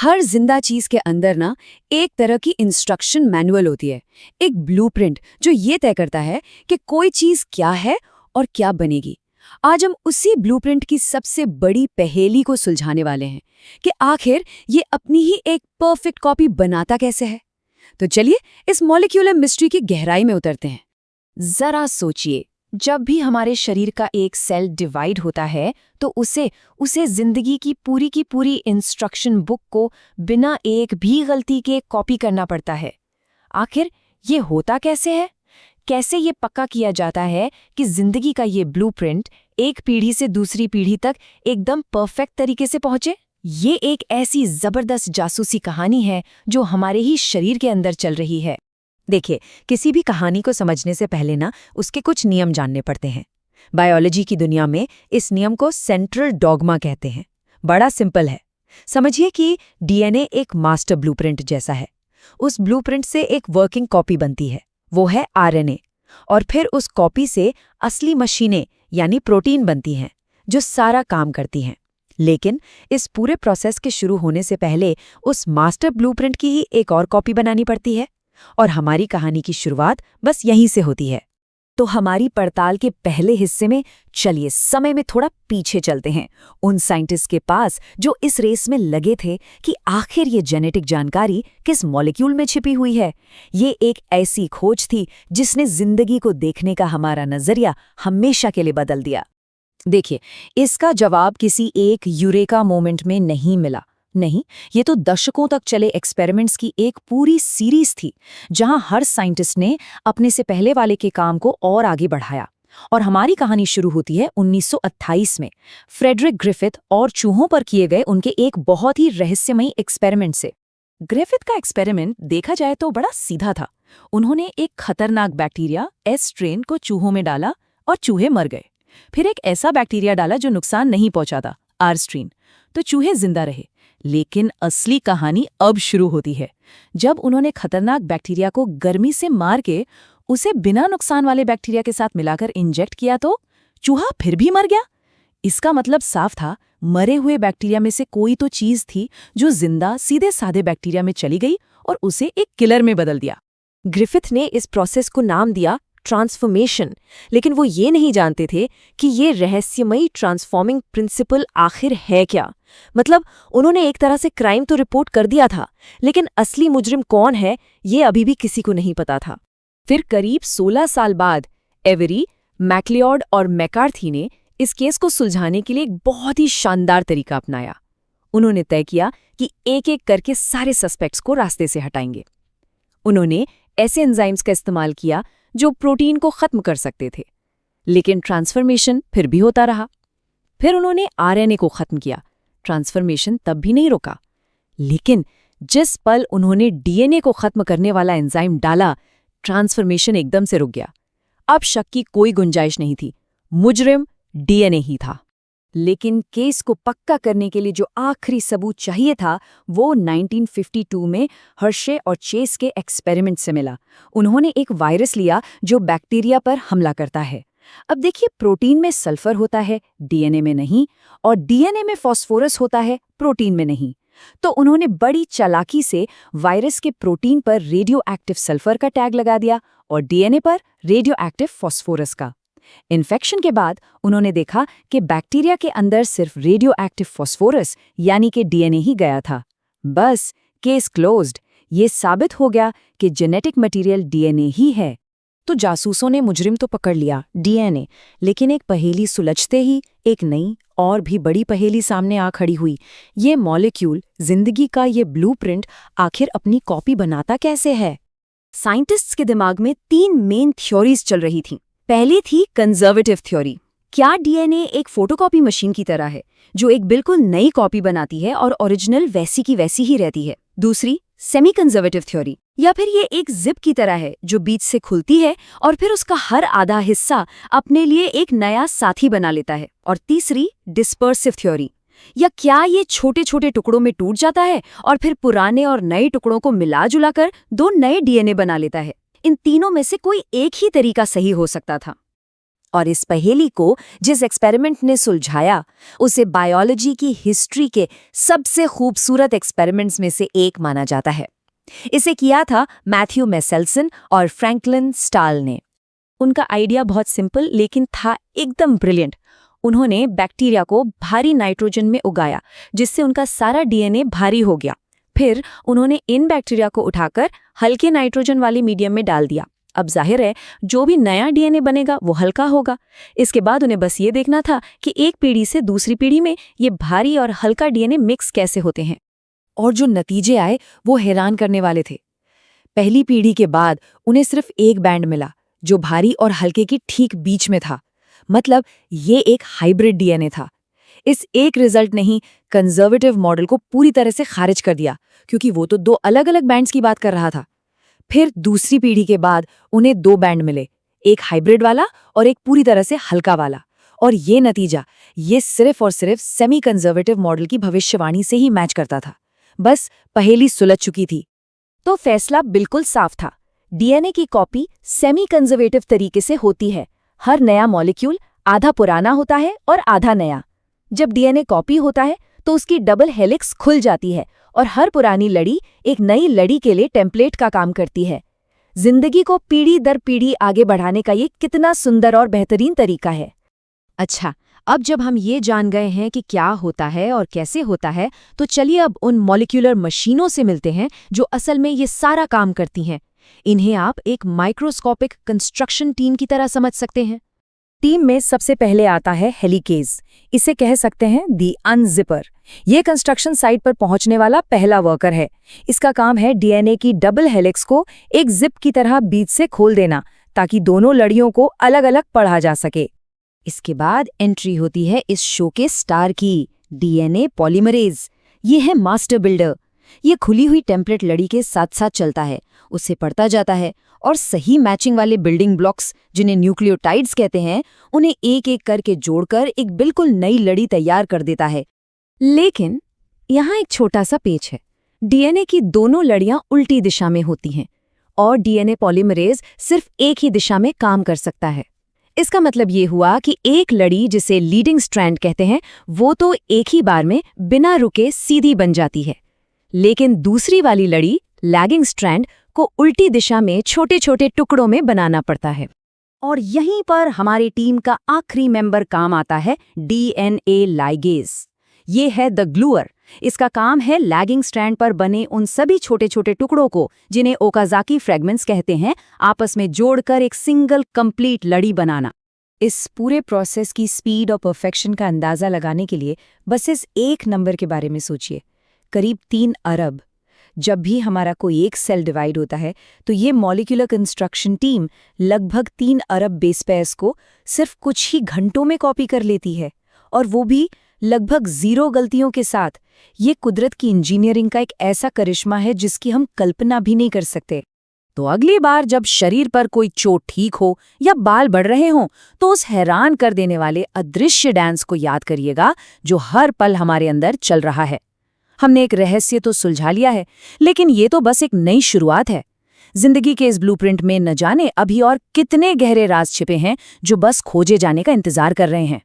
हर जिंदा चीज के अंदर ना एक तरह की इंस्ट्रक्शन मैनुअल होती है, एक ब्लूप्रिंट जो ये तय करता है कि कोई चीज क्या है और क्या बनेगी। आज हम उसी ब्लूप्रिंट की सबसे बड़ी पहेली को सुलझाने वाले हैं कि आखिर ये अपनी ही एक परफेक्ट कॉपी बनाता कैसे है। तो चलिए इस मॉलिक्यूलर मिस्ट्री की गहराई में उतरते हैं। जरा सोचिए, जब भी हमारे शरीर का एक सेल डिवाइड होता है तो उसे जिंदगी की पूरी इंस्ट्रक्शन बुक को बिना एक भी गलती के कॉपी करना पड़ता है। आखिर ये होता कैसे है? कैसे ये पक्का किया जाता है कि जिंदगी का ये ब्लूप्रिंट एक पीढ़ी से दूसरी पीढ़ी तक एकदम परफेक्ट तरीके से पहुंचे? ये एक ऐसी जबरदस्त जासूसी कहानी है जो हमारे ही शरीर के अंदर चल रही है। देखिए, किसी भी कहानी को समझने से पहले ना उसके कुछ नियम जानने पड़ते हैं। बायोलॉजी की दुनिया में इस नियम को सेंट्रल डॉगमा कहते हैं। बड़ा सिंपल है। समझिए कि डीएनए एक मास्टर ब्लूप्रिंट जैसा है। उस ब्लूप्रिंट से एक वर्किंग कॉपी बनती है, वो है आरएनए। और फिर उस कॉपी से असली मशीनें यानी प्रोटीन बनती हैं जो सारा काम करती हैं। लेकिन इस पूरे प्रोसेस के शुरू होने से पहले उस मास्टर ब्लूप्रिंट की ही एक और कॉपी बनानी पड़ती है। और हमारी कहानी की शुरुआत बस यहीं से होती है। तो हमारी पड़ताल के पहले हिस्से में चलिए समय में थोड़ा पीछे चलते हैं, उन साइंटिस्ट के पास जो इस रेस में लगे थे कि आखिर ये जेनेटिक जानकारी किस मॉलिक्यूल में छिपी हुई है। ये एक ऐसी खोज थी जिसने जिंदगी को देखने का हमारा नजरिया हमेशा के लिए बदल दिया। देखिए, इसका जवाब किसी एक यूरेका मोमेंट में नहीं मिला। नहीं, ये तो दशकों तक चले एक्सपेरिमेंट्स की एक पूरी सीरीज थी जहां हर साइंटिस्ट ने अपने से पहले वाले के काम को और आगे बढ़ाया। और हमारी कहानी शुरू होती है 1928 में फ्रेडरिक ग्रिफिथ और चूहों पर किए गए उनके एक बहुत ही रहस्यमयी एक्सपेरिमेंट से। ग्रिफिथ का एक्सपेरिमेंट देखा जाए तो बड़ा सीधा था। उन्होंने एक खतरनाक बैक्टीरिया एस स्ट्रेन को चूहों में डाला और चूहे मर गए। फिर एक ऐसा बैक्टीरिया डाला जो नुकसान नहीं पहुंचाता, आर स्ट्रेन, तो चूहे जिंदा रहे। लेकिन असली कहानी अब शुरू होती है जब उन्होंने खतरनाक बैक्टीरिया को गर्मी से मार के उसे बिना नुकसान वाले बैक्टीरिया के साथ मिलाकर इंजेक्ट किया तो चूहा फिर भी मर गया। इसका मतलब साफ था, मरे हुए बैक्टीरिया में से कोई तो चीज थी जो जिंदा सीधे साधे बैक्टीरिया में चली गई और उसे एक किलर में बदल दिया। ग्रिफिथ ने इस प्रोसेस को नाम दिया ट्रांसफॉर्मेशन, लेकिन वो ये नहीं जानते थे कि ये रहस्यमयी ट्रांसफॉर्मिंग प्रिंसिपल आखिर है क्या। मतलब उन्होंने एक तरह से क्राइम तो रिपोर्ट कर दिया था, लेकिन असली मुजरिम कौन है ये अभी भी किसी को नहीं पता था। फिर करीब 16 साल बाद एवरी, मैक्लियोड और मैकार्थी ने इस केस को सुलझाने के लिए एक बहुत ही शानदार तरीका अपनाया। उन्होंने तय किया कि एक-एक करके सारे सस्पेक्ट्स को रास्ते से हटाएंगे। उन्होंने ऐसे एंजाइम्स का इस्तेमाल किया जो प्रोटीन को खत्म कर सकते थे, लेकिन ट्रांसफॉर्मेशन फिर भी होता रहा। फिर उन्होंने आरएनए को खत्म किया, ट्रांसफॉर्मेशन तब भी नहीं रुका। लेकिन जिस पल उन्होंने डीएनए को खत्म करने वाला एंजाइम डाला, ट्रांसफॉर्मेशन एकदम से रुक गया। अब शक की कोई गुंजाइश नहीं थी, मुजरिम डीएनए ही था। लेकिन केस को पक्का करने के लिए जो आखिरी सबूत चाहिए था वो 1952 में हर्शे और चेस के एक्सपेरिमेंट से मिला। उन्होंने एक वायरस लिया जो बैक्टीरिया पर हमला करता है। अब देखिए, प्रोटीन में सल्फर होता है, डीएनए में नहीं, और डीएनए में फास्फोरस होता है, प्रोटीन में नहीं। तो उन्होंने बड़ी चालाकी से वायरस के प्रोटीन पर रेडियो एक्टिव सल्फर का टैग लगा दिया और डीएनए पर रेडियो एक्टिव फास्फोरस का। इन्फेक्शन के बाद उन्होंने देखा कि बैक्टीरिया के अंदर सिर्फ रेडियो एक्टिव फास्फोरस यानी कि डीएनए ही गया था। बस केस क्लोज्ड। ये साबित हो गया कि जेनेटिक मटेरियल डीएनए ही है। तो जासूसों ने मुजरिम तो पकड़ लिया, डीएनए, लेकिन एक पहेली सुलझते ही एक नई और भी बड़ी पहेली सामने आ खड़ी हुई। ये मॉलिक्यूल, जिंदगी का ये ब्लूप्रिंट, आखिर अपनी कॉपी बनाता कैसे है? साइंटिस्ट्स के दिमाग में 3 मेन थ्योरीज चल रही थीं। पहली थी कंजर्वेटिव थ्योरी। क्या डीएनए एक फोटोकॉपी मशीन की तरह है जो एक बिल्कुल नई कॉपी बनाती है और ओरिजिनल वैसी की वैसी ही रहती है? दूसरी, सेमी कंजर्वेटिव थ्योरी, या फिर ये एक जिप की तरह है जो बीच से खुलती है और फिर उसका हर आधा हिस्सा अपने लिए एक नया साथी बना लेता है? और तीसरी, डिस्पर्सिव थ्योरी, या क्या ये छोटे छोटे टुकड़ों में टूट जाता है और फिर पुराने और नए टुकड़ों को मिला जुला कर 2 नए डीएनए बना लेता है? इन तीनों में से कोई एक ही तरीका सही हो सकता था। और इस पहेली को जिस एक्सपेरिमेंट ने सुलझाया उसे बायोलॉजी की हिस्ट्री के सबसे खूबसूरत एक्सपेरिमेंट्स में से एक माना जाता है। इसे किया था मैथ्यू मेसेल्सन और फ्रैंकलिन स्टाल ने। उनका आइडिया बहुत सिंपल लेकिन था एकदम ब्रिलियंट। उन्होंने बैक्टीरिया को भारी नाइट्रोजन में उगाया जिससे उनका सारा डीएनए भारी हो गया। फिर उन्होंने इन बैक्टीरिया को उठाकर हल्के नाइट्रोजन वाली मीडियम में डाल दिया। अब जाहिर है जो भी नया डीएनए बनेगा वो हल्का होगा। इसके बाद उन्हें बस ये देखना था कि एक पीढ़ी से दूसरी पीढ़ी में ये भारी और हल्का डीएनए मिक्स कैसे होते हैं। और जो नतीजे आए वो हैरान करने वाले थे। पहली पीढ़ी के बाद उन्हें सिर्फ एक बैंड मिला जो भारी और हल्के की ठीक बीच में था। मतलब ये एक हाइब्रिड डीएनए था। इस एक रिजल्ट ने ही कंजर्वेटिव मॉडल को पूरी तरह से खारिज कर दिया, क्योंकि वो तो दो अलग अलग बैंड्स की बात कर रहा था। फिर दूसरी पीढ़ी के बाद उन्हें दो बैंड मिले, एक हाइब्रिड वाला और एक पूरी तरह से हल्का वाला। और ये नतीजा ये सिर्फ और सिर्फ सेमी कंजर्वेटिव मॉडल की भविष्यवाणी से ही मैच करता था। बस पहेली सुलझ चुकी थी। तो फैसला बिल्कुल साफ था। डीएनए की कॉपी सेमी कंजर्वेटिव तरीके से होती है। हर नया मॉलिक्यूल आधा पुराना होता है और आधा नया। जब डीएनए कॉपी होता है तो उसकी डबल हेलिक्स खुल जाती है और हर पुरानी लड़ी एक नई लड़ी के लिए टेम्पलेट का काम करती है। जिंदगी को पीढ़ी दर पीढ़ी आगे बढ़ाने का ये कितना सुंदर और बेहतरीन तरीका है। अच्छा, अब जब हम ये जान गए हैं कि क्या होता है और कैसे होता है, तो चलिए अब उन मॉलिक्यूलर मशीनों से मिलते हैं जो असल में ये सारा काम करती हैं। इन्हें आप एक माइक्रोस्कोपिक कंस्ट्रक्शन टीम की तरह समझ सकते हैं। टीम में सबसे पहले आता है हेलिकेज। इसे कह सकते हैं दी अनजिपर। ये कंस्ट्रक्शन साइट पर पहुंचने वाला पहला वर्कर है। इसका काम है डीएनए की डबल हेलिक्स को एक जिप की तरह बीच से खोल देना ताकि दोनों लड़ियों को अलग अलग पढ़ा जा सके। इसके बाद एंट्री होती है इस शो के स्टार की, डीएनए पॉलीमरेज। ये है मास्टर बिल्डर। ये खुली हुई टेम्पलेट लड़ी के साथ साथ चलता है, उसे पढ़ता जाता है और सही मैचिंग वाले बिल्डिंग ब्लॉक्स, जिन्हें न्यूक्लियोटाइड्स कहते हैं, उन्हें एक एक करके जोड़कर एक बिल्कुल नई लड़ी तैयार कर देता है। लेकिन यहाँ एक छोटा सा पेच है। डीएनए की दोनों लड़ियां उल्टी दिशा में होती हैं और डीएनए पॉलीमरेज सिर्फ एक ही दिशा में काम कर सकता है। इसका मतलब ये हुआ कि एक लड़ी, जिसे लीडिंग स्ट्रैंड कहते हैं, वो तो एक ही बार में बिना रुके सीधी बन जाती है, लेकिन दूसरी वाली लड़ी, लैगिंग स्ट्रैंड, को उल्टी दिशा में छोटे छोटे टुकड़ों में बनाना पड़ता है। और यहीं पर हमारी टीम का आखिरी मेंबर काम आता है, डीएनए लाइगेज। ये है द ग्लूअर। इसका काम है लैगिंग स्ट्रैंड पर बने उन सभी छोटे छोटे टुकड़ों को, जिन्हें ओकाज़ाकी फ्रेगमेंट्स कहते हैं, आपस में जोड़कर एक सिंगल कंप्लीट लड़ी बनाना। इस पूरे प्रोसेस की स्पीड और परफेक्शन का अंदाजा लगाने के लिए बस इस एक नंबर के बारे में सोचिए, करीब 3 अरब। जब भी हमारा कोई एक सेल डिवाइड होता है तो ये मॉलिक्यूलर कंस्ट्रक्शन टीम लगभग 3 अरब बेस पेयर्स को सिर्फ कुछ ही घंटों में कॉपी कर लेती है, और वो भी लगभग 0 गलतियों के साथ। ये कुदरत की इंजीनियरिंग का एक ऐसा करिश्मा है जिसकी हम कल्पना भी नहीं कर सकते। तो अगली बार जब शरीर पर कोई चोट ठीक हो या बाल बढ़ रहे हों, तो उस हैरान कर देने वाले अदृश्य डांस को याद करिएगा जो हर पल हमारे अंदर चल रहा है। हमने एक रहस्य तो सुलझा लिया है, लेकिन ये तो बस एक नई शुरुआत है। जिंदगी के इस ब्लूप्रिंट में न जाने अभी और कितने गहरे राज छिपे हैं जो बस खोजे जाने का इंतजार कर रहे हैं।